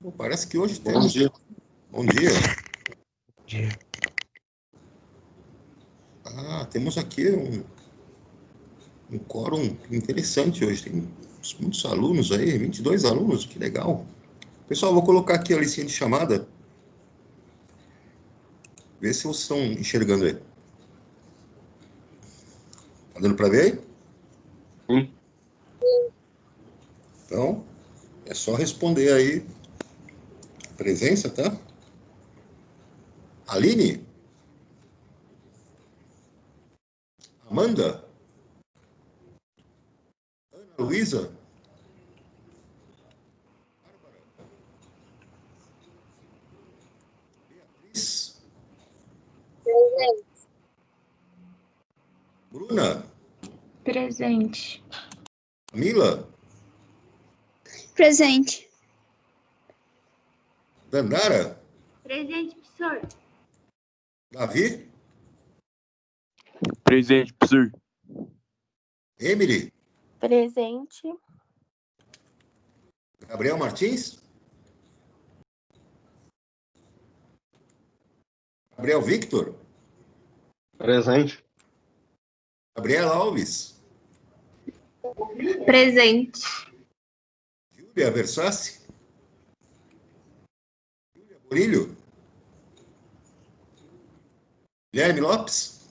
Pô, parece que hoje Bom temos... dia. Bom dia. Dia. Ah, temos aqui um quórum interessante hoje. Tem muitos alunos aí, 22 alunos, que legal. Pessoal, vou colocar aqui a listinha de chamada. Vê se vocês estão enxergando aí. Tá dando para ver aí? Sim. Então, é só responder aí. Presença, tá? Aline? Amanda? Ana Luísa? Beatriz? Bruna? Presente. Camila? Presente. Dandara? Presente, professor. Davi? Presente, professor. Emily? Presente. Gabriel Martins? Gabriel Victor? Presente. Gabriela Alves? Presente. Júlia Versace? Júlia Murilho? Guilherme Lopes?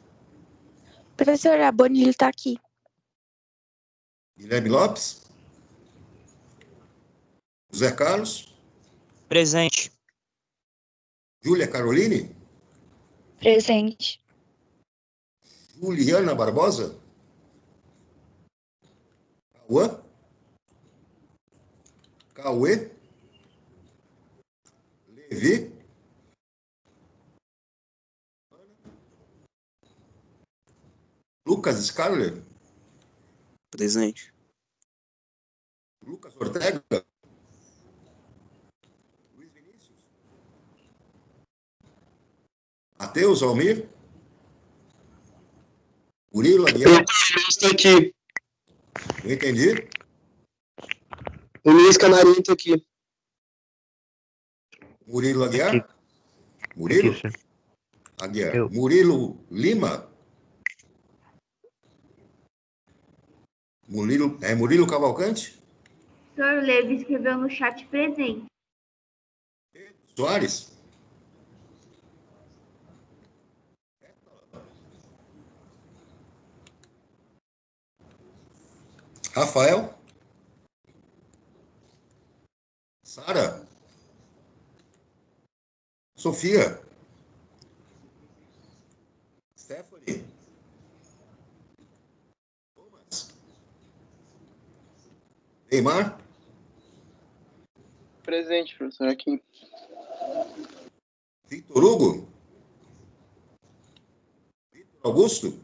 Professor, a Bonilha está aqui. Guilherme Lopes? José Carlos? Presente. Júlia Caroline? Presente. Juliana Barbosa? Cauã? Cauê? Levi? Lucas Scarler? Presente. Lucas Ortega? Luiz Vinícius? Matheus Almir? Murilo Aguiar? Estou aqui. Eu entendi. O Luiz Canarinho está aqui. Murilo Aguiar? Aqui. Murilo? Aqui, senhor. Aguiar. Eu. Murilo Lima? Murilo Cavalcante? O senhor Levi escreveu no chat presente. Soares? Rafael? Sara? Sofia? Stephanie? Thomas? Neymar? Presente, professor, aqui. Victor Hugo? Vitor Augusto?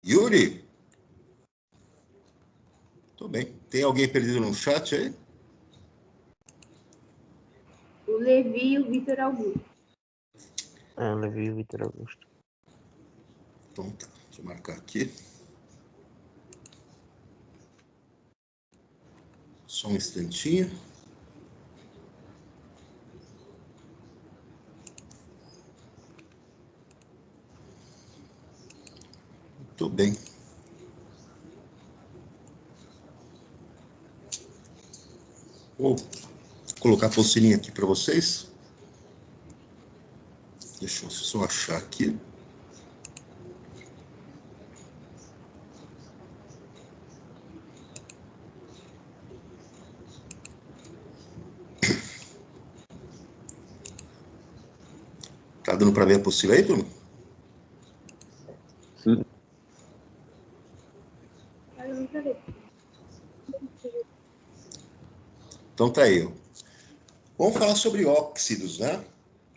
Yuri? Tô bem. Tem alguém perdido no chat aí? O Levi e o Vitor Augusto. Ah, Levi e Vitor Augusto. Então tá. Deixa eu marcar aqui. Só um instantinho. Muito bem. Vou colocar a pulseirinha aqui para vocês. Deixa eu só achar aqui. Tá dando para ver a apostila aí, turma? Sim. Então tá aí. Vamos falar sobre óxidos, né?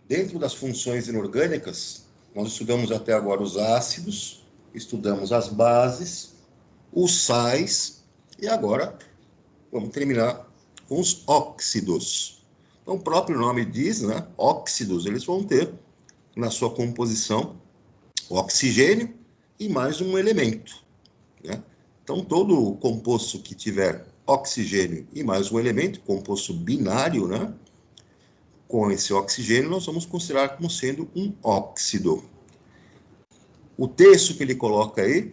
Dentro das funções inorgânicas, nós estudamos até agora os ácidos, estudamos as bases, os sais, e agora vamos terminar com os óxidos. Então, o próprio nome diz, né? Óxidos, eles vão ter na sua composição o oxigênio e mais um elemento, né? Então, todo composto que tiver oxigênio e mais um elemento, composto binário, né? Com esse oxigênio, nós vamos considerar como sendo um óxido. O texto que ele coloca aí,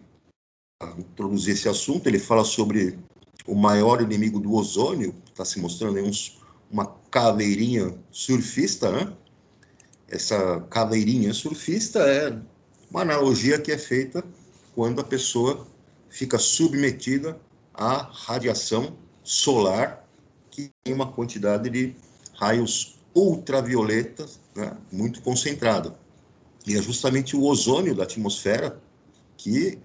para introduzir esse assunto, ele fala sobre o maior inimigo do ozônio, está se mostrando aí uma caveirinha surfista, né? Essa caveirinha surfista é uma analogia que é feita quando a pessoa fica submetida à radiação solar, que tem uma quantidade de raios ultravioletas, né, muito concentrada. E é justamente o ozônio da atmosfera que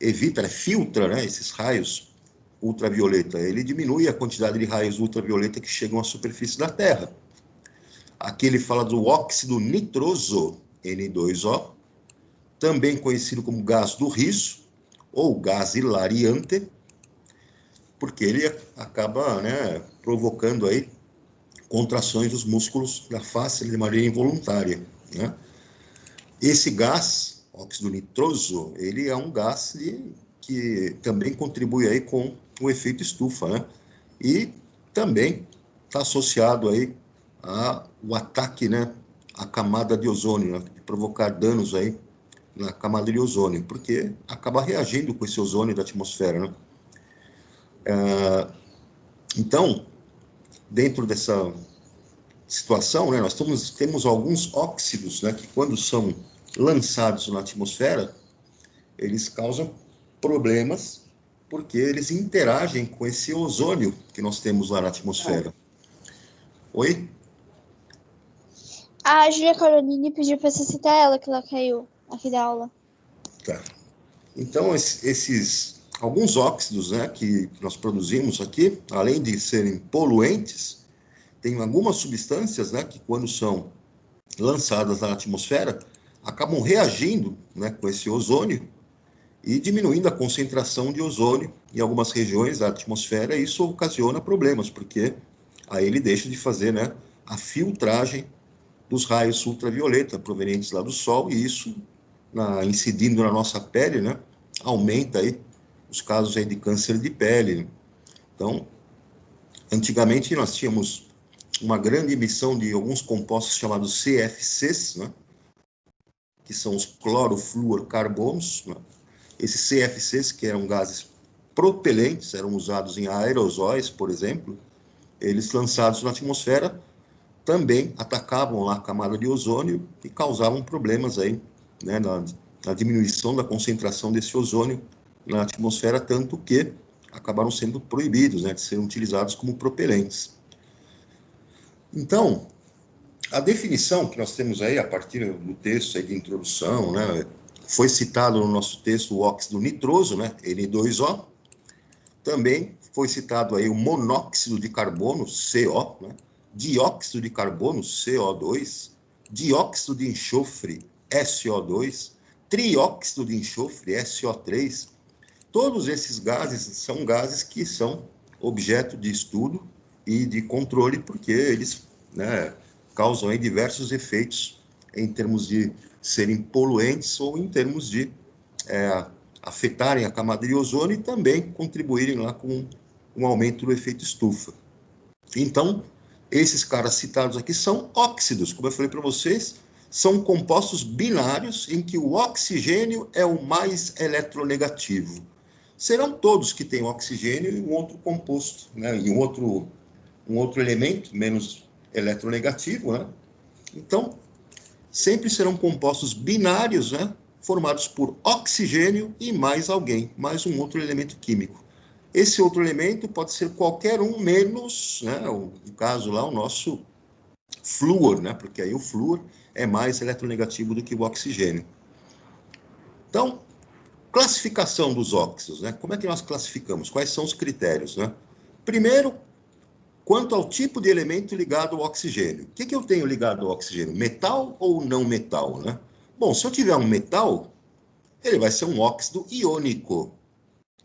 evita, filtra, né, esses raios ultravioleta. Ele diminui a quantidade de raios ultravioleta que chegam à superfície da Terra. Aqui ele fala do óxido nitroso, N2O, também conhecido como gás do riso, ou gás hilariante, porque ele acaba, né, provocando aí contrações dos músculos da face de maneira involuntária, né? Esse gás, óxido nitroso, ele é um gás que também contribui aí com o efeito estufa, né? E também está associado aí ao ataque, né, à camada de ozônio, né, de provocar danos aí na camada de ozônio, porque acaba reagindo com esse ozônio da atmosfera, né? Então, dentro dessa situação, né, nós temos alguns óxidos, né, que quando são lançados na atmosfera, eles causam problemas, porque eles interagem com esse ozônio que nós temos lá na atmosfera. Oi? A Júlia Caroline pediu pra você citar ela, que ela caiu aqui da aula. Tá. Então, alguns óxidos, né, que nós produzimos aqui, além de serem poluentes, tem algumas substâncias, né, que quando são lançadas na atmosfera, acabam reagindo, né, com esse ozônio e diminuindo a concentração de ozônio em algumas regiões da atmosfera, e isso ocasiona problemas, porque aí ele deixa de fazer, né, a filtragem dos raios ultravioleta provenientes lá do Sol, e isso, incidindo na nossa pele, né, aumenta aí os casos aí de câncer de pele. Então, antigamente nós tínhamos uma grande emissão de alguns compostos chamados CFCs, né, que são os clorofluorcarbonos, né? Esses CFCs, que eram gases propelentes, eram usados em aerosóis, por exemplo, eles lançados na atmosfera também atacavam lá a camada de ozônio e causavam problemas aí, né, na diminuição da concentração desse ozônio na atmosfera, tanto que acabaram sendo proibidos, né, de serem utilizados como propelentes. Então, a definição que nós temos aí, a partir do texto aí de introdução, né, foi citado no nosso texto o óxido nitroso, né, N2O, também foi citado aí o monóxido de carbono, CO, né, dióxido de carbono, CO2, dióxido de enxofre, SO2, trióxido de enxofre, SO3. Todos esses gases são gases que são objeto de estudo e de controle, porque eles, né, causam aí diversos efeitos em termos de serem poluentes ou em termos de afetarem a camada de ozônio e também contribuírem lá com um aumento do efeito estufa. Então, esses caras citados aqui são óxidos, como eu falei para vocês, são compostos binários em que o oxigênio é o mais eletronegativo. Serão todos que têm oxigênio e um outro composto, né, e um outro elemento menos eletronegativo, né? Então, sempre serão compostos binários, né, formados por oxigênio e mais alguém, mais um outro elemento químico. Esse outro elemento pode ser qualquer um menos, né, no caso lá, o nosso flúor, né, porque aí o flúor é mais eletronegativo do que o oxigênio. Então, classificação dos óxidos, né? Como é que nós classificamos? Quais são os critérios, né? Primeiro, quanto ao tipo de elemento ligado ao oxigênio. O que eu tenho ligado ao oxigênio? Metal ou não metal, né? Bom, se eu tiver um metal, ele vai ser um óxido iônico.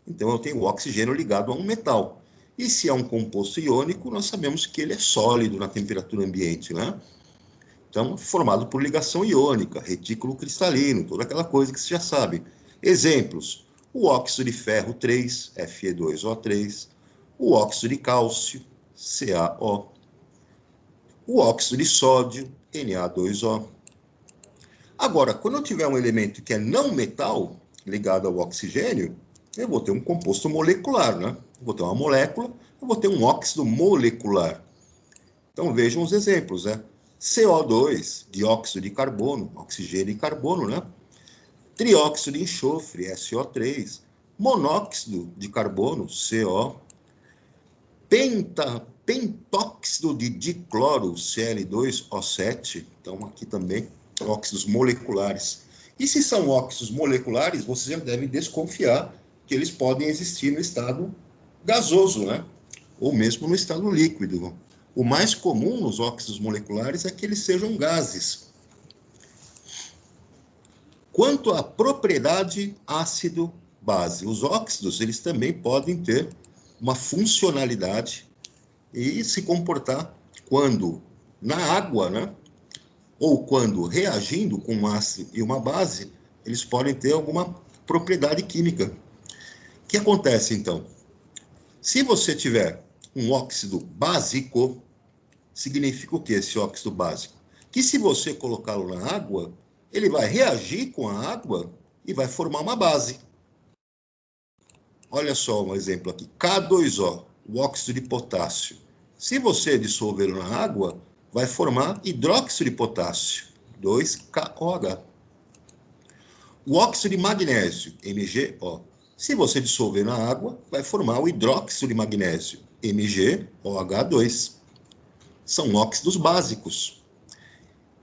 Então, eu tenho o oxigênio ligado a um metal. E se é um composto iônico, nós sabemos que ele é sólido na temperatura ambiente, né? Então, formado por ligação iônica, retículo cristalino, toda aquela coisa que você já sabe. Exemplos: o óxido de ferro 3, Fe2O3, o óxido de cálcio, CaO, o óxido de sódio, Na2O. Agora, quando eu tiver um elemento que é não metal, ligado ao oxigênio, eu vou ter um composto molecular, né? Eu vou ter uma molécula, eu vou ter um óxido molecular. Então, vejam os exemplos, né? CO2, dióxido de carbono, oxigênio e carbono, né? Trióxido de enxofre, SO3, monóxido de carbono, CO, pentóxido de dicloro, Cl2O7, então aqui também óxidos moleculares. E se são óxidos moleculares, você já deve desconfiar que eles podem existir no estado gasoso, né? Ou mesmo no estado líquido. O mais comum nos óxidos moleculares é que eles sejam gases. Quanto à propriedade ácido-base, os óxidos eles também podem ter uma funcionalidade e se comportar quando na água, né? Ou quando reagindo com um ácido e uma base, eles podem ter alguma propriedade química. O que acontece, então? Se você tiver um óxido básico, significa o que esse óxido básico? Que se você colocá-lo na água, ele vai reagir com a água e vai formar uma base. Olha só um exemplo aqui. K2O, o óxido de potássio. Se você dissolvê-lo na água, vai formar hidróxido de potássio, 2KOH. O óxido de magnésio, MgO. Se você dissolver na água, vai formar o hidróxido de magnésio, MgOH2. São óxidos básicos.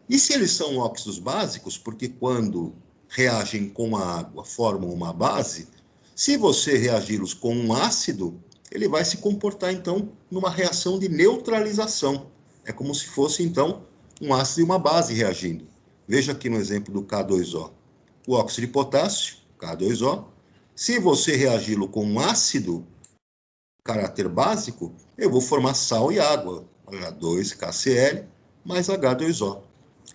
E se eles são óxidos básicos, porque quando reagem com a água formam uma base, se você reagi-los com um ácido, ele vai se comportar, então, numa reação de neutralização. É como se fosse, então, um ácido e uma base reagindo. Veja aqui no exemplo do K2O. O óxido de potássio, K2O, se você reagi-lo com um ácido, caráter básico, eu vou formar sal e água. H2KCl mais H2O.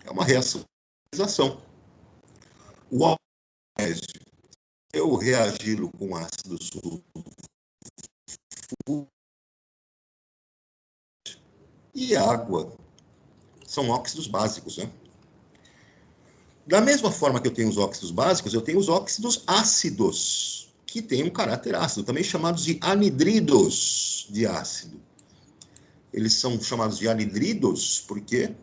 É uma reação de neutralização. O magnésio, eu reagi-lo com ácido sulfúrico e água. São óxidos básicos, né? Da mesma forma que eu tenho os óxidos básicos, eu tenho os óxidos ácidos, que têm um caráter ácido, também chamados de anidridos de ácido. Eles são chamados de anidridos porque,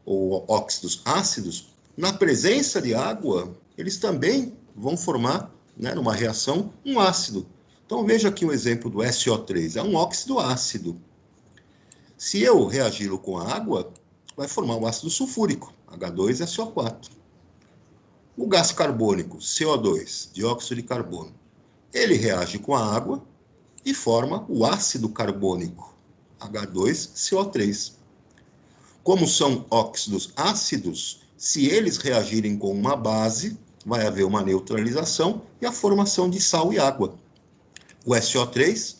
ou óxidos ácidos, na presença de água, eles também vão formar, né, numa reação, um ácido. Então, veja aqui o exemplo do SO3, é um óxido ácido. Se eu reagi-lo com a água, vai formar o ácido sulfúrico, H2SO4. O gás carbônico, CO2, dióxido de carbono, ele reage com a água e forma o ácido carbônico, H2CO3. Como são óxidos ácidos, se eles reagirem com uma base, vai haver uma neutralização e a formação de sal e água. O SO3,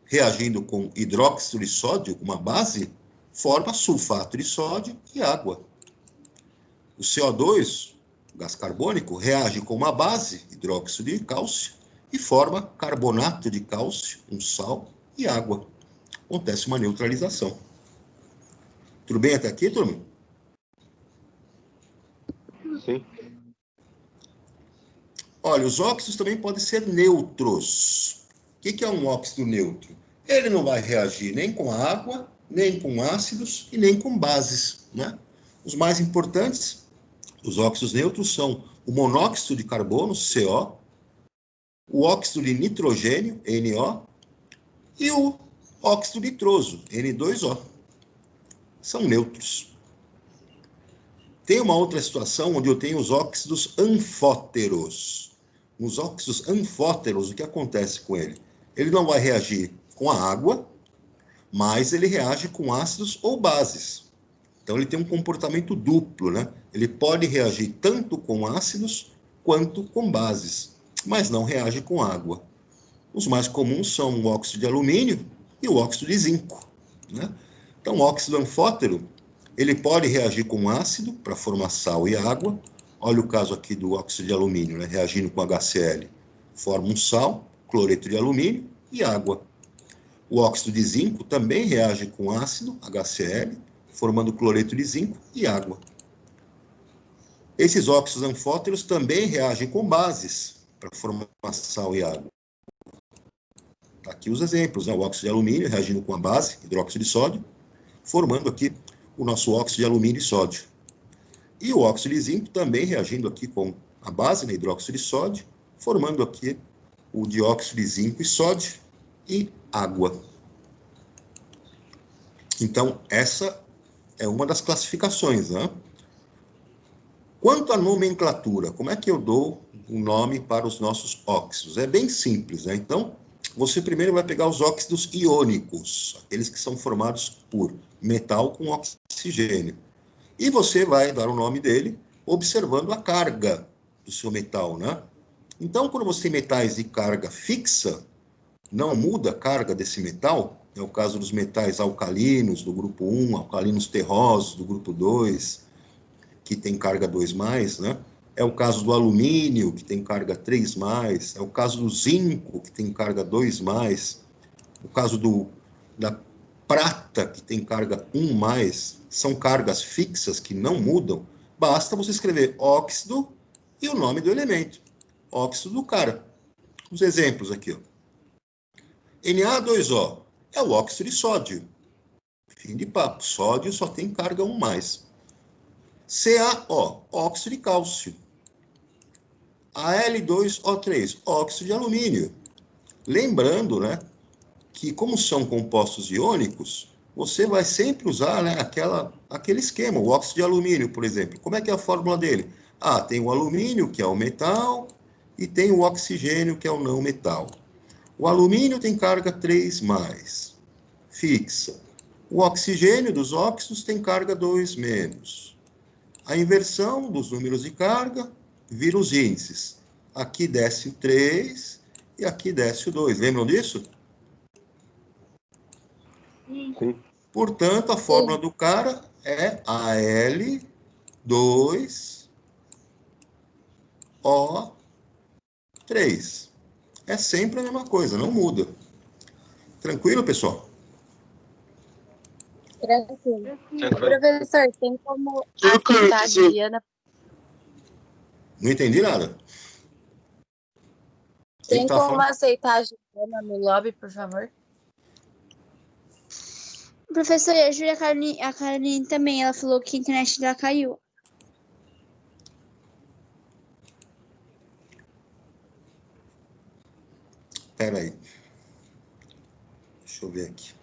reagindo com hidróxido de sódio, uma base, forma sulfato de sódio e água. O CO2, o gás carbônico, reage com uma base, hidróxido de cálcio, e forma carbonato de cálcio, um sal e água. Acontece uma neutralização. Tudo bem até aqui, turma? Sim. Olha, os óxidos também podem ser neutros. O que é um óxido neutro? Ele não vai reagir nem com a água, nem com ácidos e nem com bases, né? Os mais importantes, os óxidos neutros, são o monóxido de carbono, CO, o óxido de nitrogênio, NO, e o óxido nitroso, N2O. São neutros. Tem uma outra situação onde eu tenho os óxidos anfóteros. Os óxidos anfóteros, o que acontece com ele? Ele não vai reagir com a água, mas ele reage com ácidos ou bases. Então, ele tem um comportamento duplo, né? Ele pode reagir tanto com ácidos quanto com bases, mas não reage com água. Os mais comuns são o óxido de alumínio e o óxido de zinco, né? Então, o óxido anfótero, ele pode reagir com ácido para formar sal e água. Olha o caso aqui do óxido de alumínio, né? Reagindo com HCl. forma um sal, cloreto de alumínio e água. O óxido de zinco também reage com ácido, HCl, formando cloreto de zinco e água. Esses óxidos anfóteros também reagem com bases para formar sal e água. Aqui os exemplos, né? O óxido de alumínio reagindo com a base, hidróxido de sódio, formando aqui o nosso óxido de alumínio e sódio. E o óxido de zinco também reagindo aqui com a base, né? Hidróxido de sódio, formando aqui o dióxido de zinco e sódio e água. Então, essa é uma das classificações, né? Quanto à nomenclatura, como é que eu dou um nome para os nossos óxidos? É bem simples, né? Então, você primeiro vai pegar os óxidos iônicos, aqueles que são formados por metal com oxigênio. E você vai dar o nome dele observando a carga do seu metal, né? Então, quando você tem metais de carga fixa, não muda a carga desse metal, é o caso dos metais alcalinos do grupo 1, alcalinos terrosos do grupo 2, que tem carga 2+, né? É o caso do alumínio, que tem carga 3+, é o caso do zinco, que tem carga 2+, o caso da prata, que tem carga 1+, são cargas fixas que não mudam, basta você escrever óxido e o nome do elemento, óxido do cara. Os exemplos aqui, ó. Na2O é o óxido de sódio. Fim de papo, sódio só tem carga 1+. CaO, óxido de cálcio. Al2O3, óxido de alumínio. Lembrando, né, que como são compostos iônicos, você vai sempre usar, né, aquele esquema, o óxido de alumínio, por exemplo. Como é que é a fórmula dele? Ah, tem o alumínio, que é o metal, e tem o oxigênio, que é o não metal. O alumínio tem carga 3+, fixa. O oxigênio dos óxidos tem carga 2-. A inversão dos números de carga vira os índices. Aqui desce o 3 e aqui desce o 2. Lembram disso? Sim. Portanto, a fórmula do cara é Al2O3. É sempre a mesma coisa, não muda. Tranquilo, pessoal? Tranquilo. Tranquilo. Professor, tem como Tranquilo, aceitar a sim. Diana? Não entendi nada. Quem Tem tá como falando? aceitar a Diana no lobby, por favor? Professora, e a Júlia Caroline também, ela falou que a internet dela caiu. Espera aí. Deixa eu ver aqui.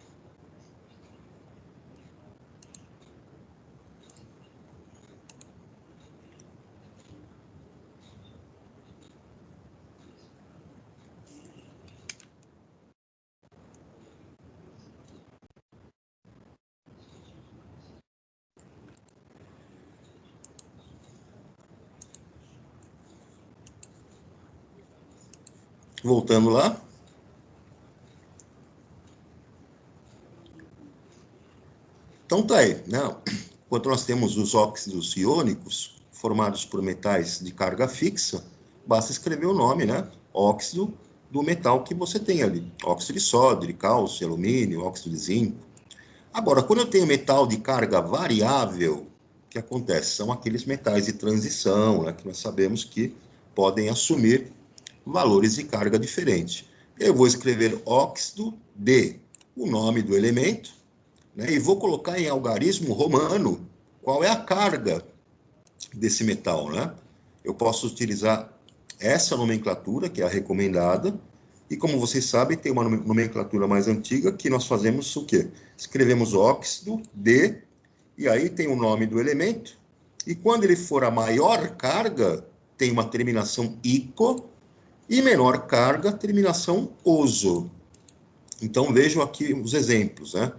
Voltando lá. Então tá aí, né? Enquanto nós temos os óxidos iônicos, formados por metais de carga fixa, basta escrever o nome, né? Óxido do metal que você tem ali. Óxido de sódio, de cálcio, de alumínio, óxido de zinco. Agora, quando eu tenho metal de carga variável, o que acontece? São aqueles metais de transição, né? Que nós sabemos que podem assumir valores de carga diferentes. Eu vou escrever óxido de o nome do elemento, né, e vou colocar em algarismo romano qual é a carga desse metal, né? Eu posso utilizar essa nomenclatura, que é a recomendada, e como vocês sabem, tem uma nomenclatura mais antiga que nós fazemos o quê? Escrevemos óxido de, e aí tem o nome do elemento, e quando ele for a maior carga, tem uma terminação ico, e menor carga, terminação oso. Então, vejam aqui os exemplos, né?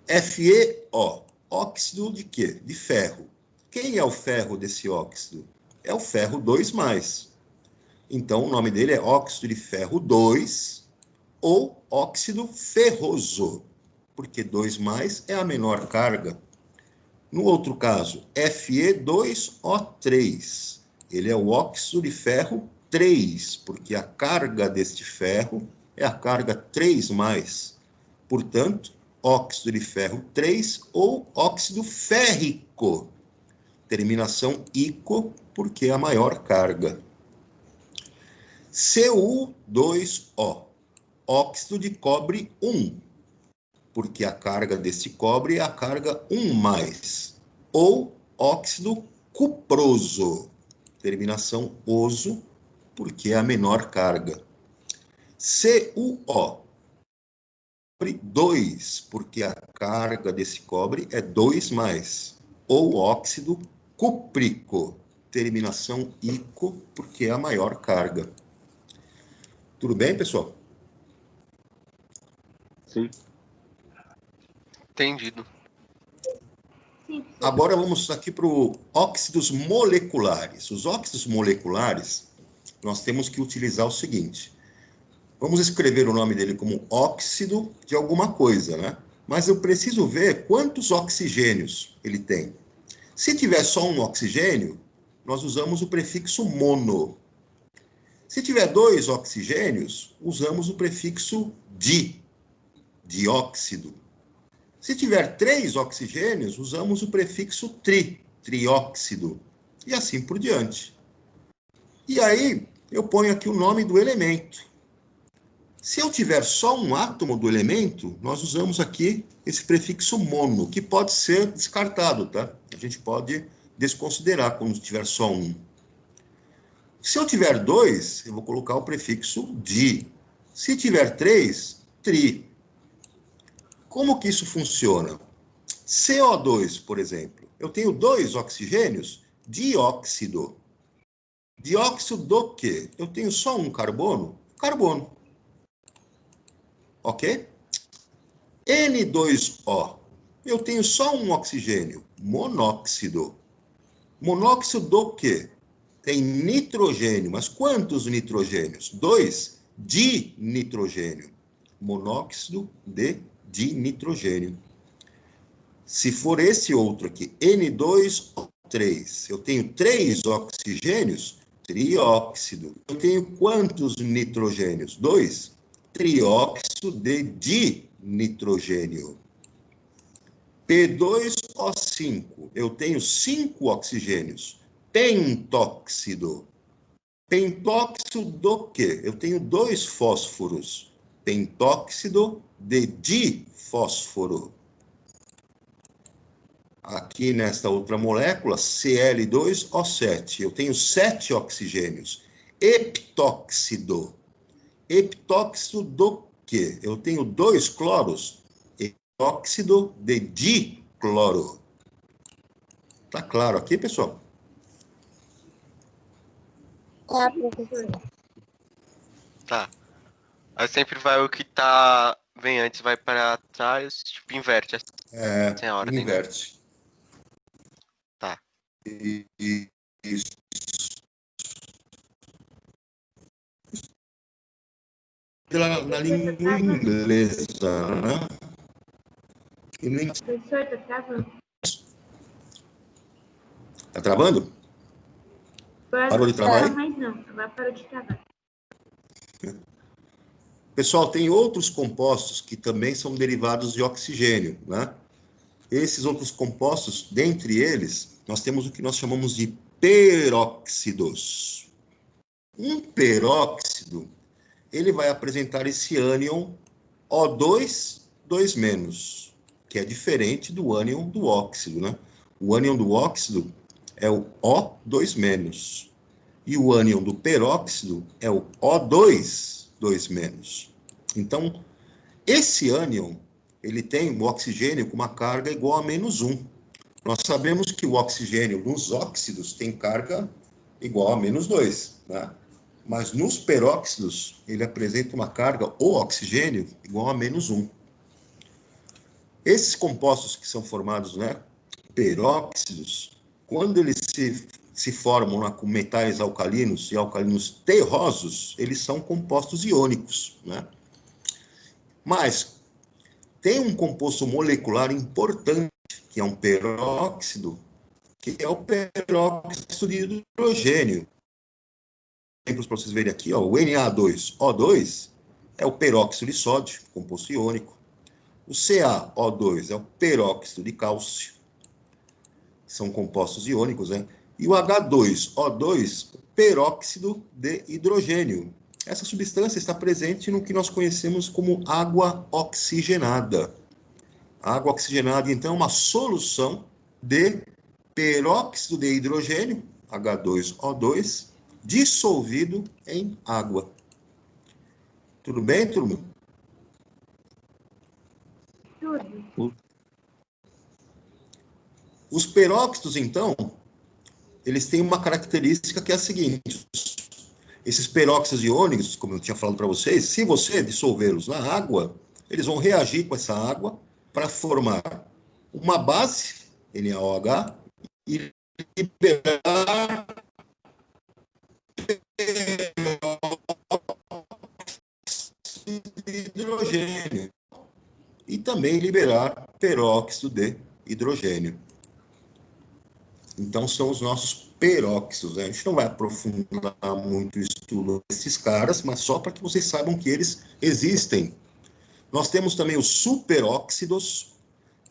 FeO, óxido de quê? De ferro. Quem é o ferro desse óxido? É o ferro 2+. Então, o nome dele é óxido de ferro 2 ou óxido ferroso, porque 2+ é a menor carga. No outro caso, Fe2O3, ele é o óxido de ferro 3, porque a carga deste ferro é a carga 3+. Portanto, óxido de ferro 3 ou óxido férrico. Terminação ico, porque é a maior carga. Cu2O, óxido de cobre 1, porque a carga deste cobre é a carga 1+. Ou óxido cuproso, terminação oso, porque é a menor carga. CuO, 2, porque a carga desse cobre é 2+. Ou óxido cúprico, terminação ico, porque é a maior carga. Tudo bem, pessoal? Sim. Entendido. Sim, professor. Agora vamos aqui para os óxidos moleculares. Os óxidos moleculares, nós temos que utilizar o seguinte. Vamos escrever o nome dele como óxido de alguma coisa, né? Mas eu preciso ver quantos oxigênios ele tem. Se tiver só um oxigênio, nós usamos o prefixo mono. Se tiver 2 oxigênios, usamos o prefixo dióxido. Se tiver 3 oxigênios, usamos o prefixo trióxido. E assim por diante. E aí, eu ponho aqui o nome do elemento. Se eu tiver só um átomo do elemento, nós usamos aqui esse prefixo mono, que pode ser descartado, tá? A gente pode desconsiderar quando tiver só um. Se eu tiver 2, eu vou colocar o prefixo di. Se tiver 3, tri. Como que isso funciona? CO2, por exemplo. Eu tenho 2 oxigênios, dióxido. Dióxido do quê? Eu tenho só um carbono? Carbono. Ok? N2O. Eu tenho só um oxigênio, monóxido. Monóxido do quê? Tem nitrogênio, mas quantos nitrogênios? 2 dinitrogênio. Monóxido de dinitrogênio. Se for esse outro aqui, N2O3, eu tenho 3 oxigênios, trióxido. Eu tenho quantos nitrogênios? 2. Trióxido de dinitrogênio. P2O5, eu tenho 5 oxigênios, pentóxido. Pentóxido do quê? Eu tenho 2 fósforos, pentóxido de difósforo. Aqui nesta outra molécula, Cl2O7, eu tenho 7 oxigênios, heptóxido. Heptóxido do quê? Eu tenho 2 cloros, heptóxido de dicloro. Tá claro aqui, pessoal? Tá, professor. Tá. Aí sempre vai o que vem antes, vai para trás, tipo, inverte assim a ordem, né? Inverte. Tá. Isso. Na língua inglesa, né? Professor, tá travando. Tá travando? Agora Parou não de travar trava aí? mais não. Agora parou de travar. Pessoal, tem outros compostos que também são derivados de oxigênio, né? Esses outros compostos, dentre eles, nós temos o que nós chamamos de peróxidos. Um peróxido, ele vai apresentar esse ânion O2, 2-, que é diferente do ânion do óxido, né? O ânion do óxido é o O2-. E o ânion do peróxido é o O2, 2-. Então, esse ânion, ele tem o oxigênio com uma carga igual a -1. Nós sabemos que o oxigênio nos óxidos tem carga igual a -2, né? Mas nos peróxidos, ele apresenta uma carga, o oxigênio, igual a -1. Esses compostos que são formados, né, peróxidos, quando eles se formam com metais alcalinos e alcalinos terrosos, eles são compostos iônicos, né? Mas tem um composto molecular importante, que é um peróxido, que é o peróxido de hidrogênio. exemplos para vocês verem aqui, ó, o Na2O2 é o peróxido de sódio, composto iônico. O CaO2 é o peróxido de cálcio, são compostos iônicos, né? E o H2O2, peróxido de hidrogênio. Essa substância está presente no que nós conhecemos como água oxigenada. A água oxigenada, então, é uma solução de peróxido de hidrogênio, H2O2, dissolvido em água. Tudo bem, turma? Tudo. Os peróxidos, então, eles têm uma característica que é a seguinte: esses peróxidos iônicos, como eu tinha falado para vocês, se você dissolvê-los na água, eles vão reagir com essa água para formar uma base, NaOH, e liberar de hidrogênio e também liberar peróxido de hidrogênio. Então, são os nossos peróxidos, né? A gente não vai aprofundar muito o estudo desses caras, mas só para que vocês saibam que eles existem. Nós temos também os superóxidos.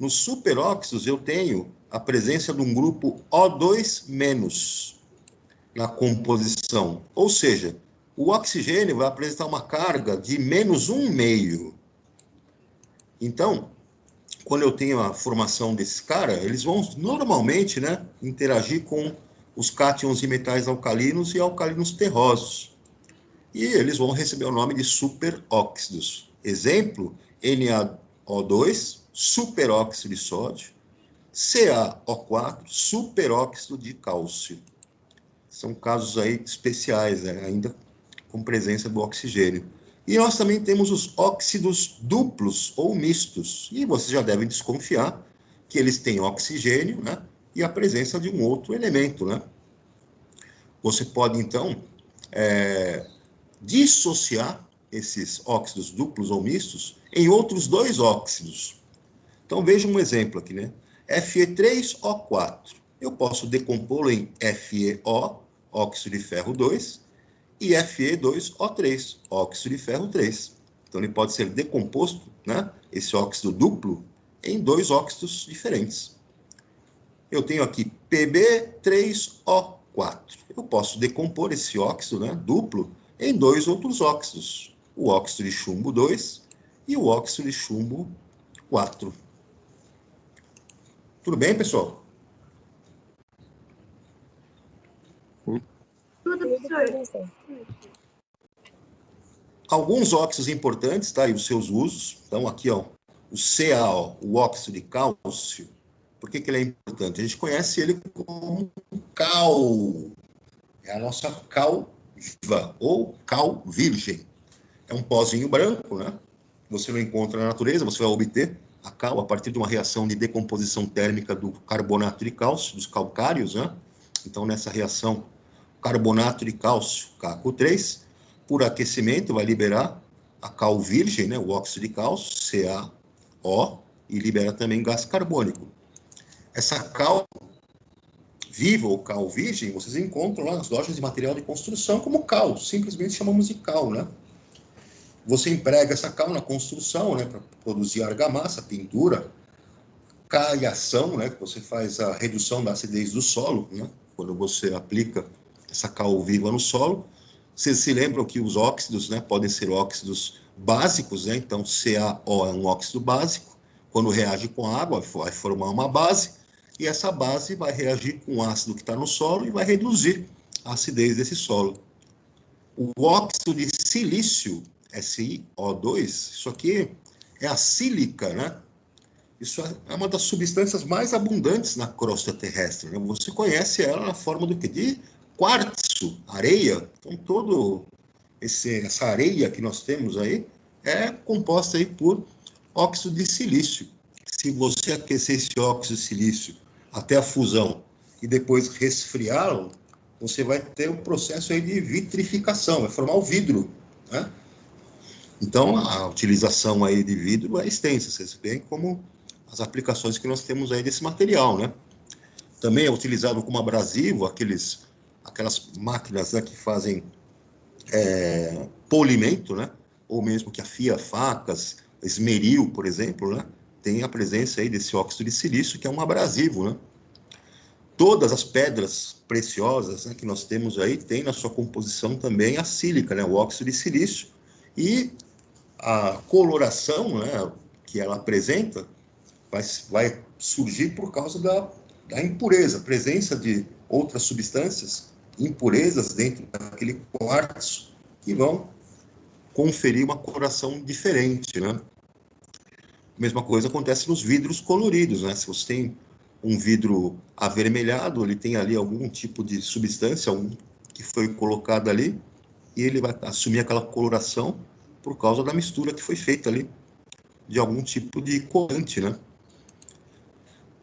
Nos superóxidos, eu tenho a presença de um grupo O2- na composição. Ou seja, o oxigênio vai apresentar uma carga de -1,5. Então, quando eu tenho a formação desses caras, eles vão normalmente, né, interagir com os cátions de metais alcalinos e alcalinos terrosos. E eles vão receber o nome de superóxidos. Exemplo, NaO2, superóxido de sódio, CaO4, superóxido de cálcio. São casos aí especiais, né, ainda com presença do oxigênio. E nós também temos os óxidos duplos ou mistos. E vocês já devem desconfiar que eles têm oxigênio, né, e a presença de um outro elemento, né? Você pode, então, dissociar esses óxidos duplos ou mistos em outros dois óxidos. Então, veja um exemplo aqui, né? Fe3O4. Eu posso decompô-lo em FeO, óxido de ferro 2, e Fe2O3, óxido de ferro 3. Então, ele pode ser decomposto, né, esse óxido duplo, em dois óxidos diferentes. Eu tenho aqui Pb3O4. Eu posso decompor esse óxido, né, duplo em dois outros óxidos, o óxido de chumbo 2 e o óxido de chumbo 4. Tudo bem, pessoal? Tudo, professor. Alguns óxidos importantes, tá? E os seus usos. Então, aqui, ó, o Ca, ó, o óxido de cálcio. Por que ele é importante? A gente conhece ele como cal. É a nossa cal viva, ou cal virgem. É um pozinho branco, né? Você não encontra na natureza, você vai obter a cal a partir de uma reação de decomposição térmica do carbonato de cálcio, dos calcários, né? Então, nessa reação, carbonato de cálcio, CaCO3, por aquecimento, vai liberar a cal virgem, né, o óxido de cálcio, CaO, e libera também gás carbônico. Essa cal viva ou cal virgem, vocês encontram lá nas lojas de material de construção como cal, simplesmente chamamos de cal, né? Você emprega essa cal na construção, né, para produzir argamassa, pintura, caiação, né, que você faz a redução da acidez do solo, né, quando você aplica essa cal viva no solo. Vocês se lembram que os óxidos, né, podem ser óxidos básicos, né? Então, CaO é um óxido básico. Quando reage com água, vai formar uma base, e essa base vai reagir com o ácido que está no solo e vai reduzir a acidez desse solo. O óxido de silício, SiO2, isso aqui é a sílica, né? Isso é uma das substâncias mais abundantes na crosta terrestre, né? Você conhece ela na forma do quê? De quartzo, areia. Então, toda essa areia que nós temos aí é composta aí por óxido de silício. Se você aquecer esse óxido de silício até a fusão e depois resfriá-lo, você vai ter um processo aí de vitrificação, vai formar o vidro, né? Então, a utilização aí de vidro é extensa, vocês veem como as aplicações que nós temos aí desse material, né? Também é utilizado como abrasivo, aquelas máquinas, né, que fazem polimento, né? Ou mesmo que afia facas, esmeril, por exemplo, né? Tem a presença aí desse óxido de silício, que é um abrasivo, né? Todas as pedras preciosas, né, que nós temos aí, tem na sua composição também a sílica, né? O óxido de silício. E a coloração, né, que ela apresenta vai surgir por causa da impureza, presença de outras substâncias, impurezas dentro daquele quartzo, que vão conferir uma coloração diferente, né? Mesma coisa acontece nos vidros coloridos, né? Se você tem um vidro avermelhado, ele tem ali algum tipo de substância que foi colocada ali, e ele vai assumir aquela coloração por causa da mistura que foi feita ali, de algum tipo de corante, né?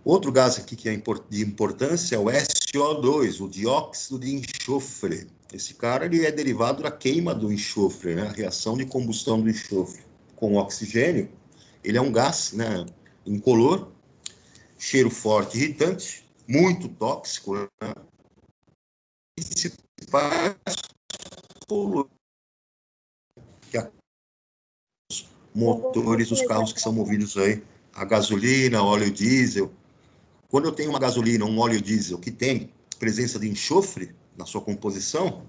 Outro gás aqui que é de importância é o SO2, o dióxido de enxofre. Esse cara ele é derivado da queima do enxofre, né? A reação de combustão do enxofre com o oxigênio. Ele é um gás, né, incolor, cheiro forte, irritante, muito tóxico, né? Principais poluentes, que é os motores dos carros que são movidos aí a gasolina, óleo diesel. Quando eu tenho uma gasolina, um óleo diesel que tem presença de enxofre na sua composição,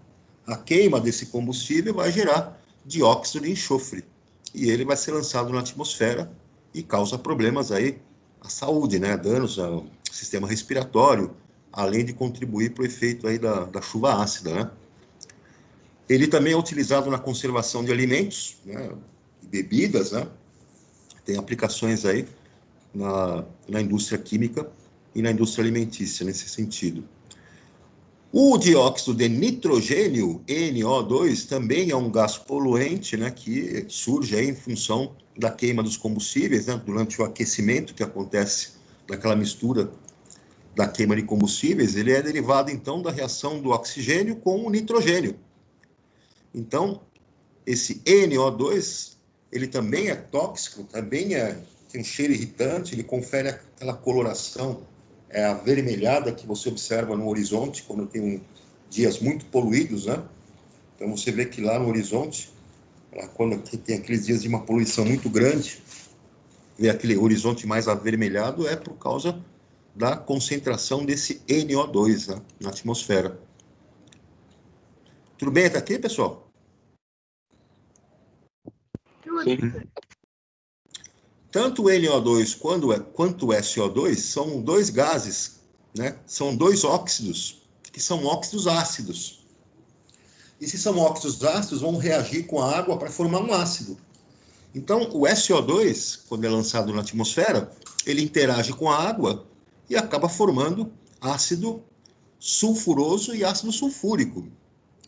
a queima desse combustível vai gerar dióxido de enxofre. E ele vai ser lançado na atmosfera e causa problemas aí à saúde, né? Danos ao sistema respiratório, além de contribuir para o efeito aí da chuva ácida, né? Ele também é utilizado na conservação de alimentos, né, e bebidas, né? Tem aplicações aí na indústria química e na indústria alimentícia, nesse sentido. O dióxido de nitrogênio, NO2, também é um gás poluente, né, que surge aí em função da queima dos combustíveis, né, durante o aquecimento que acontece daquela mistura da queima de combustíveis. Ele é derivado, então, da reação do oxigênio com o nitrogênio. Então, esse NO2, ele também é tóxico, também tem um cheiro irritante, ele confere aquela coloração avermelhada que você observa no horizonte, quando tem dias muito poluídos, né? Então, você vê que lá no horizonte, quando tem aqueles dias de uma poluição muito grande, vê aquele horizonte mais avermelhado, é por causa da concentração desse NO2, né, na atmosfera. Tudo bem até aqui, pessoal? Tudo. Tanto o NO2 quanto o SO2 são dois gases, né? São dois óxidos, que são óxidos ácidos. E se são óxidos ácidos, vão reagir com a água para formar um ácido. Então, o SO2, quando é lançado na atmosfera, ele interage com a água e acaba formando ácido sulfuroso e ácido sulfúrico.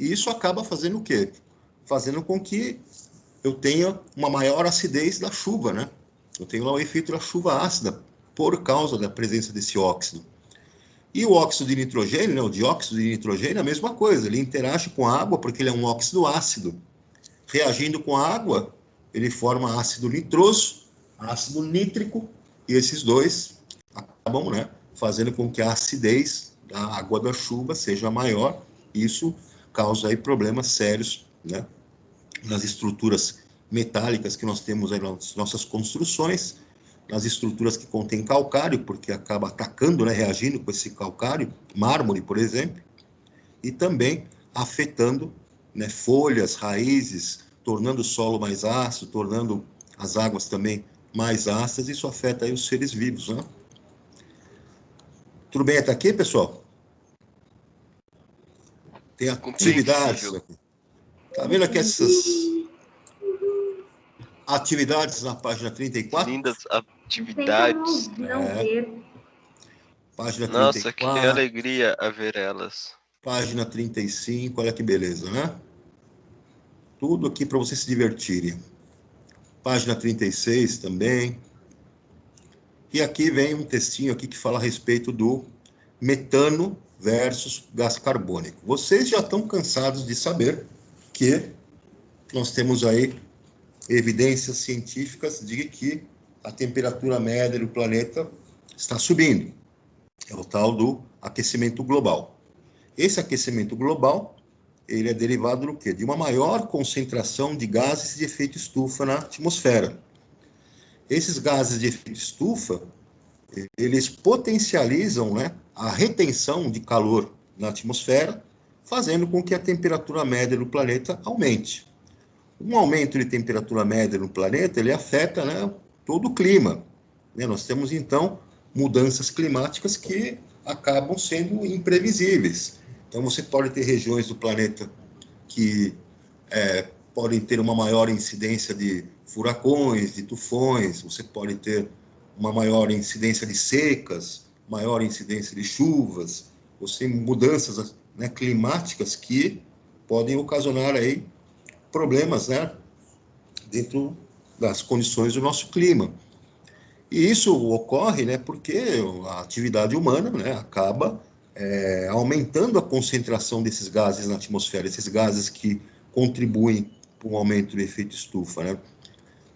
E isso acaba fazendo o quê? Fazendo com que eu tenha uma maior acidez da chuva, né? Eu tenho lá o efeito da chuva ácida por causa da presença desse óxido. E o óxido de nitrogênio, né, o dióxido de nitrogênio, é a mesma coisa. Ele interage com a água porque ele é um óxido ácido. Reagindo com a água, ele forma ácido nitroso, ácido nítrico, e esses dois acabam, né, fazendo com que a acidez da água da chuva seja maior. Isso causa aí problemas sérios, né, nas estruturas metálicas que nós temos aí nas nossas construções, nas estruturas que contêm calcário, porque acaba atacando, né, reagindo com esse calcário, mármore, por exemplo, e também afetando, né, folhas, raízes, tornando o solo mais ácido, tornando as águas também mais ácidas. Isso afeta aí os seres vivos, né? Tudo bem até aqui, pessoal? Tem atividades aqui. Tá vendo aqui essas atividades na página 34? Lindas atividades. Não ver. Página 34. Nossa, que alegria a ver elas. Página 35, olha que beleza, né? Tudo aqui para vocês se divertirem. Página 36 também. E aqui vem um textinho aqui que fala a respeito do metano versus gás carbônico. Vocês já estão cansados de saber que nós temos aí evidências científicas de que a temperatura média do planeta está subindo. É o tal do aquecimento global. Esse aquecimento global, ele é derivado do quê? De uma maior concentração de gases de efeito estufa na atmosfera. Esses gases de efeito estufa, eles potencializam, né, a retenção de calor na atmosfera, fazendo com que a temperatura média do planeta aumente. Um aumento de temperatura média no planeta, ele afeta, né, todo o clima. Nós temos, então, mudanças climáticas que acabam sendo imprevisíveis. Então, você pode ter regiões do planeta que podem ter uma maior incidência de furacões, de tufões, você pode ter uma maior incidência de secas, maior incidência de chuvas, você tem mudanças, né, climáticas que podem ocasionar aí problemas, né, dentro das condições do nosso clima. E isso ocorre, né, porque a atividade humana, né, acaba aumentando a concentração desses gases na atmosfera, esses gases que contribuem para um aumento do efeito estufa, né?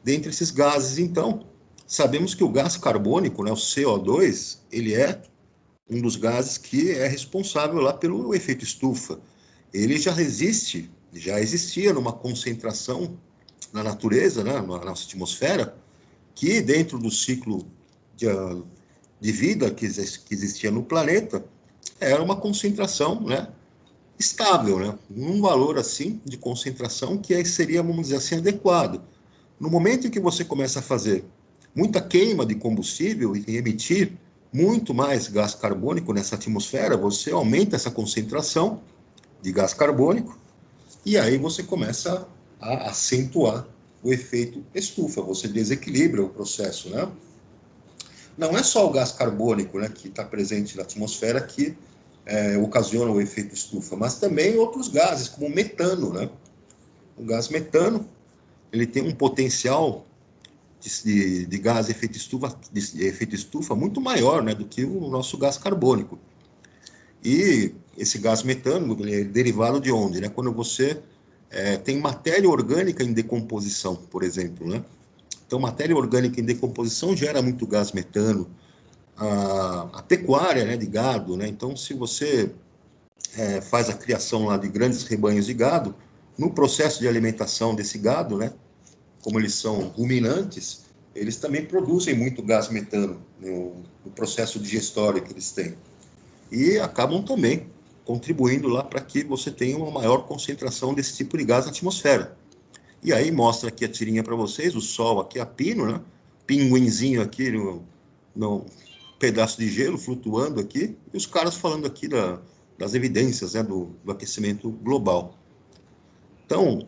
Dentre esses gases, então, sabemos que o gás carbônico, né, o CO2, ele é um dos gases que é responsável lá pelo efeito estufa. Ele já existia numa concentração na natureza, né, na nossa atmosfera, que dentro do ciclo de vida que existia no planeta, era uma concentração, né, estável, né, um valor assim de concentração que seria, vamos dizer assim, adequado. No momento em que você começa a fazer muita queima de combustível e emitir muito mais gás carbônico nessa atmosfera, você aumenta essa concentração de gás carbônico e aí você começa a acentuar o efeito estufa, você desequilibra o processo, né? Não é só o gás carbônico, né, que está presente na atmosfera que ocasiona o efeito estufa, mas também outros gases, como o metano, né? O gás metano, ele tem um potencial de gás de efeito estufa muito maior, né, do que o nosso gás carbônico. E esse gás metano, ele é derivado de onde? Né? Quando você tem matéria orgânica em decomposição, por exemplo, né? Então, matéria orgânica em decomposição gera muito gás metano. A pecuária, né, de gado, né? Então, se você faz a criação lá de grandes rebanhos de gado, no processo de alimentação desse gado, né, como eles são ruminantes, eles também produzem muito gás metano no processo digestório que eles têm. E acabam também contribuindo lá para que você tenha uma maior concentração desse tipo de gás na atmosfera. E aí mostra aqui a tirinha para vocês, o Sol aqui a pino, né? Pinguinzinho aqui no pedaço de gelo flutuando aqui, e os caras falando aqui das evidências, né, do aquecimento global. Então,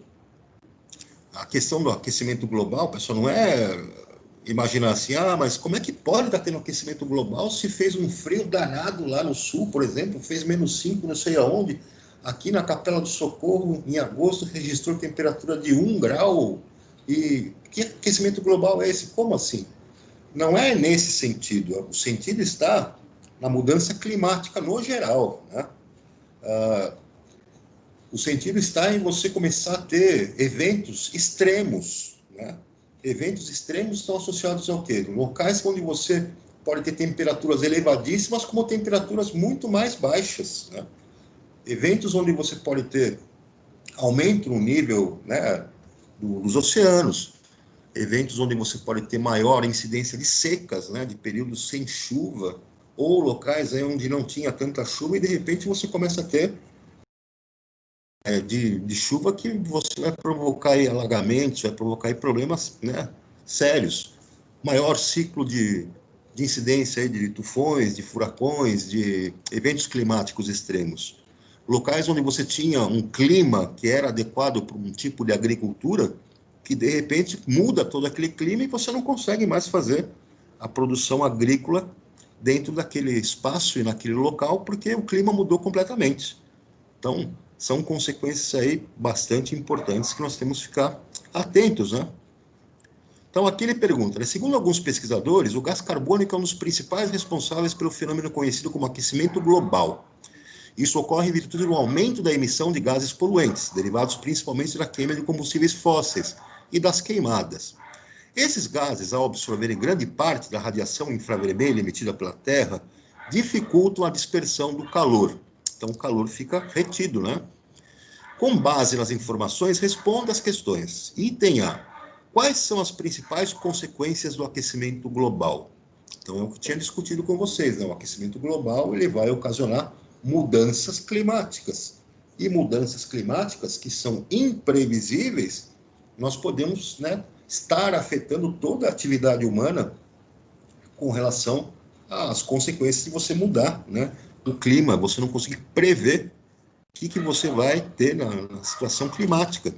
a questão do aquecimento global, pessoal, não é imaginar assim, mas como é que pode estar tendo aquecimento global se fez um frio danado lá no sul, por exemplo, fez -5, não sei aonde, aqui na Capela do Socorro, em agosto, registrou temperatura de 1 grau, e que aquecimento global é esse? Como assim? Não é nesse sentido, o sentido está na mudança climática no geral, né? O sentido está em você começar a ter eventos extremos, né? Eventos extremos estão associados ao quê? Locais onde você pode ter temperaturas elevadíssimas, como temperaturas muito mais baixas, né? Eventos onde você pode ter aumento no nível, né, dos oceanos, eventos onde você pode ter maior incidência de secas, né, de períodos sem chuva, ou locais aí onde não tinha tanta chuva e de repente você começa a ter de chuva que você vai provocar aí alagamentos, vai provocar aí problemas, né, sérios. Maior ciclo de incidência aí de tufões, de furacões, de eventos climáticos extremos. Locais onde você tinha um clima que era adequado para um tipo de agricultura, que de repente muda todo aquele clima e você não consegue mais fazer a produção agrícola dentro daquele espaço e naquele local, porque o clima mudou completamente. Então, são consequências aí bastante importantes que nós temos que ficar atentos, né? Então, aqui ele pergunta, né, segundo alguns pesquisadores, o gás carbônico é um dos principais responsáveis pelo fenômeno conhecido como aquecimento global. Isso ocorre em virtude do aumento da emissão de gases poluentes, derivados principalmente da queima de combustíveis fósseis e das queimadas. Esses gases, ao absorverem grande parte da radiação infravermelha emitida pela Terra, dificultam a dispersão do calor. Então, o calor fica retido, né? Com base nas informações, responda as questões. Item A. Quais são as principais consequências do aquecimento global? Então, é o que eu tinha discutido com vocês, né? O aquecimento global ele vai ocasionar mudanças climáticas. E mudanças climáticas que são imprevisíveis, nós podemos, né, estar afetando toda a atividade humana com relação às consequências de você mudar, né, o clima, você não conseguir prever o que você vai ter na situação climática.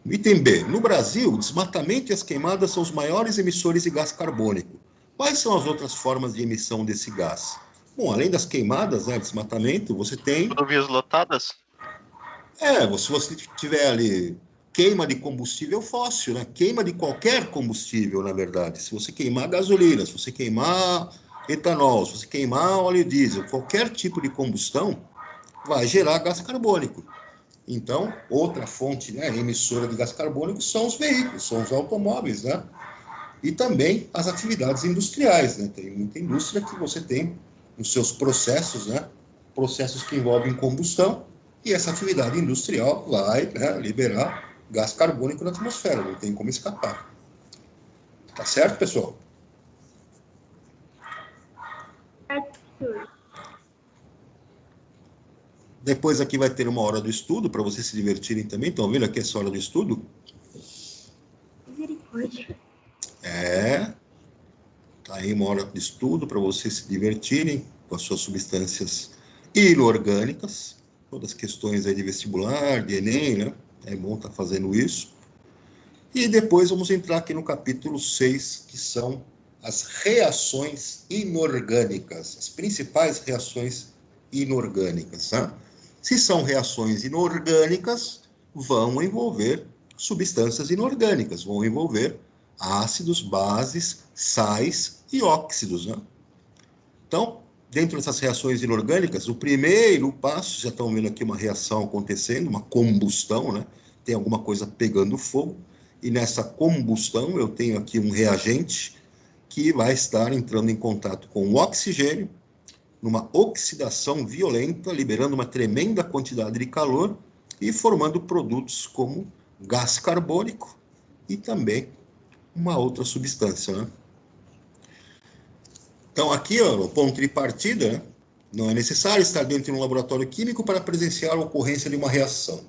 Item B. No Brasil, o desmatamento e as queimadas são os maiores emissores de gás carbônico. Quais são as outras formas de emissão desse gás? Bom, além das queimadas, né, desmatamento, você tem... Rodovias lotadas? Se você tiver ali queima de combustível fóssil, né? Queima de qualquer combustível, na verdade. Se você queimar gasolina, se você queimar etanol, se você queimar óleo diesel, qualquer tipo de combustão vai gerar gás carbônico. Então, outra fonte, né, emissora de gás carbônico são os veículos, são os automóveis, né? E também as atividades industriais, né? Tem muita indústria que você tem nos seus processos, né? Processos que envolvem combustão, e essa atividade industrial vai, né, liberar gás carbônico na atmosfera, não tem como escapar. Tá certo, pessoal? Depois aqui vai ter uma hora do estudo, para vocês se divertirem também. Estão vendo aqui essa hora do estudo? Misericórdia. Tá aí uma hora de estudo para vocês se divertirem com as suas substâncias inorgânicas. Todas as questões aí de vestibular, de Enem, né? É bom estar fazendo isso. E depois vamos entrar aqui no capítulo 6, que são as reações inorgânicas, as principais reações inorgânicas, tá? Se são reações inorgânicas, vão envolver substâncias inorgânicas, vão envolver ácidos, bases, sais e óxidos, né? Então, dentro dessas reações inorgânicas, o primeiro passo, já estão vendo aqui uma reação acontecendo, uma combustão, né? Tem alguma coisa pegando fogo, e nessa combustão eu tenho aqui um reagente que vai estar entrando em contato com o oxigênio, numa oxidação violenta, liberando uma tremenda quantidade de calor e formando produtos como gás carbônico e também uma outra substância, né? Então, aqui, ó, o ponto de partida, né? Não é necessário estar dentro de um laboratório químico para presenciar a ocorrência de uma reação.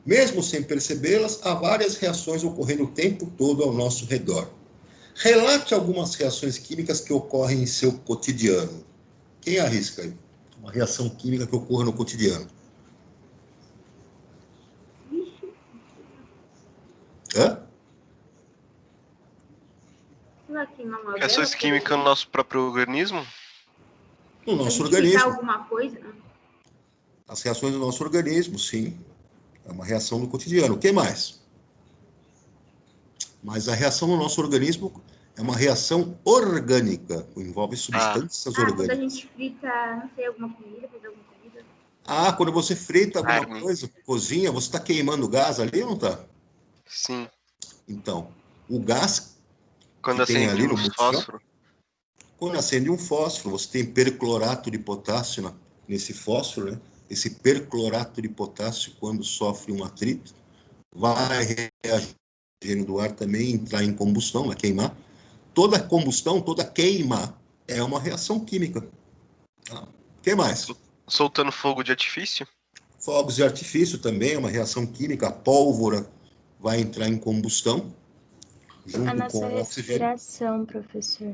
Mesmo sem percebê-las, há várias reações ocorrendo o tempo todo ao nosso redor. Relate algumas reações químicas que ocorrem em seu cotidiano. Quem arrisca aí? Uma reação química que ocorra no cotidiano. Hã? Reações químicas no nosso próprio organismo? No nosso organismo. Alguma coisa, né? As reações do nosso organismo, sim. É uma reação no cotidiano. O que mais? Mas a reação no nosso organismo é uma reação orgânica, envolve substâncias orgânicas. Quando a gente frita, não sei, alguma comida, faz alguma comida. Quando você frita alguma coisa, cozinha, você está queimando gás ali ou não está? Sim. Então, o gás quando que tem ali no fósforo. Quando acende um fósforo, você tem perclorato de potássio nesse fósforo, né? Esse perclorato de potássio, quando sofre um atrito, vai reagir do ar também, entrar em combustão, vai queimar. Toda combustão, toda queima é uma reação química. O que mais? Soltando fogo de artifício? Fogos de artifício também é uma reação química. A pólvora vai entrar em combustão junto com o oxigênio. Respiração, professor.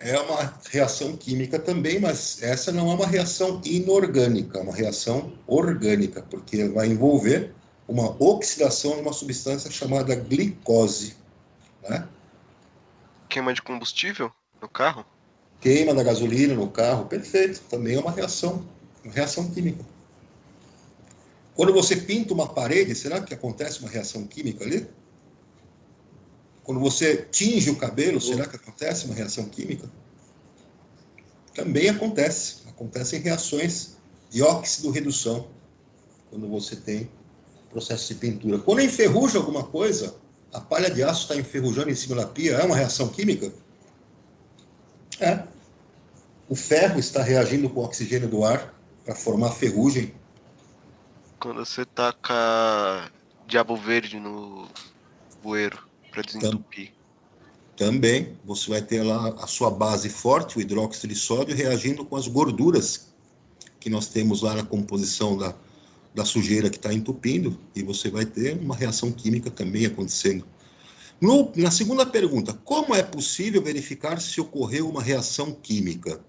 É uma reação química também, mas essa não é uma reação inorgânica, é uma reação orgânica, porque vai envolver uma oxidação de uma substância chamada glicose, né? Queima de combustível no carro? Queima da gasolina no carro, perfeito, também é uma reação química. Quando você pinta uma parede, será que acontece uma reação química ali? Quando você tinge o cabelo, será que acontece uma reação química? Também acontece. Acontecem reações de óxido-redução, quando você tem processo de pintura. Quando enferruja alguma coisa, a palha de aço está enferrujando em cima da pia, é uma reação química? É. O ferro está reagindo com o oxigênio do ar para formar ferrugem. Quando você taca diabo verde no bueiro pra desentupir. Também, você vai ter lá a sua base forte, o hidróxido de sódio, reagindo com as gorduras que nós temos lá na composição da sujeira que está entupindo, e você vai ter uma reação química também acontecendo. Na segunda pergunta, como é possível verificar se ocorreu uma reação química?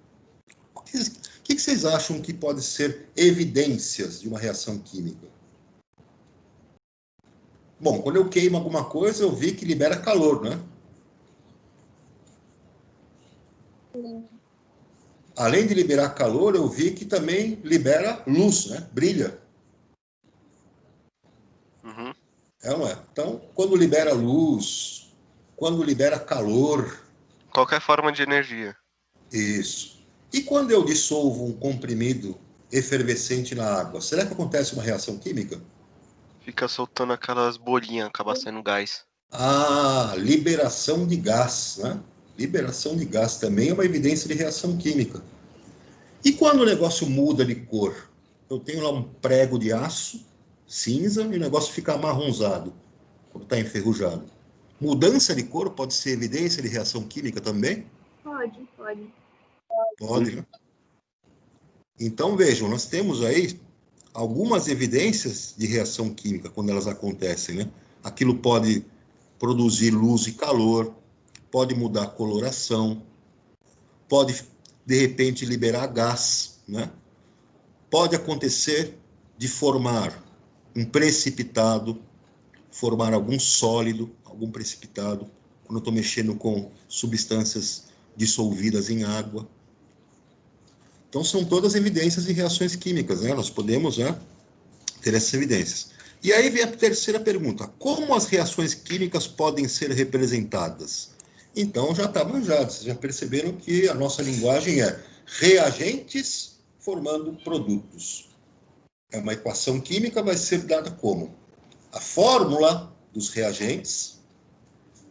O que vocês acham que pode ser evidências de uma reação química? Bom, quando eu queimo alguma coisa, eu vi que libera calor, né? Além de liberar calor, eu vi que também libera luz, né? Brilha. Uhum. É ou não é? Então, quando libera luz, quando libera calor... Qualquer forma de energia. Isso. E quando eu dissolvo um comprimido efervescente na água, será que acontece uma reação química? Fica soltando aquelas bolinhas, acaba saindo gás. Ah, liberação de gás, né? Liberação de gás também é uma evidência de reação química. E quando o negócio muda de cor? Eu tenho lá um prego de aço cinza e o negócio fica amarronzado quando está enferrujado. Mudança de cor pode ser evidência de reação química também? Pode. Pode, né? Então, vejam, nós temos aí algumas evidências de reação química quando elas acontecem, né? Aquilo pode produzir luz e calor, pode mudar a coloração, pode, de repente, liberar gás, né? Pode acontecer de formar um precipitado, formar algum sólido, algum precipitado, quando eu estou mexendo com substâncias dissolvidas em água. Então, são todas evidências de reações químicas, né? Nós podemos, né, ter essas evidências. E aí vem a terceira pergunta. Como as reações químicas podem ser representadas? Então, já está manjado. Vocês já perceberam que a nossa linguagem é reagentes formando produtos. É uma equação química, vai ser dada como? A fórmula dos reagentes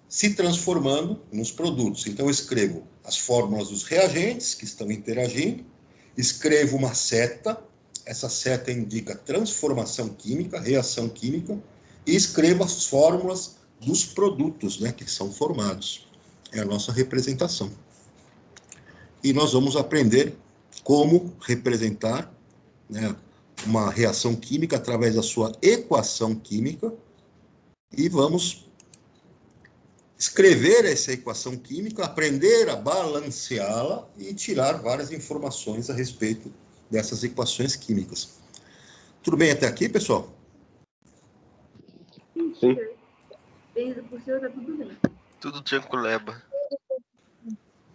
se transformando nos produtos. Então, eu escrevo as fórmulas dos reagentes que estão interagindo, escrevo uma seta, essa seta indica transformação química, reação química, e escrevo as fórmulas dos produtos, né, que são formados. É a nossa representação. E nós vamos aprender como representar, né, uma reação química através da sua equação química, e vamos escrever essa equação química, aprender a balanceá-la e tirar várias informações a respeito dessas equações químicas. Tudo bem até aqui, pessoal? Sim. Dentro do seu tá tudo bem. Tudo tranquileba.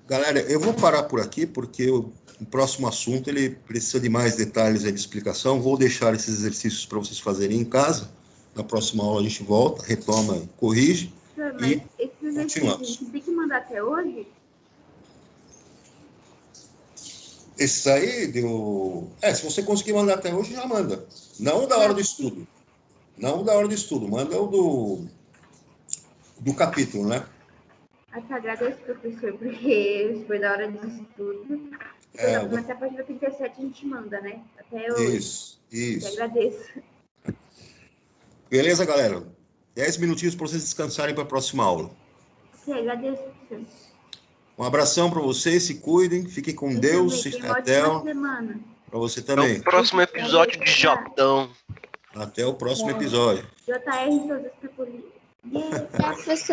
Galera, eu vou parar por aqui, porque o próximo assunto ele precisa de mais detalhes de explicação. Vou deixar esses exercícios para vocês fazerem em casa. Na próxima aula a gente volta, retoma e corrige. Mas E esses exercícios a gente tem que mandar até hoje? Esses aí deu... se você conseguir mandar até hoje, já manda. Não da hora do estudo. Não da hora do estudo. Manda o do capítulo, né? Até agradeço, professor, porque foi da hora de estudo. Até a página 37 a gente manda, né? Até hoje. Isso. Te agradeço. Beleza, galera? 10 minutinhos para vocês descansarem para a próxima aula. Te agradeço, professor. Um abração para vocês, se cuidem, fiquem com Deus. Até uma semana. Para você também. Até o próximo episódio de Jotão. Até o próximo episódio. JR Souza Escapoli. Professor.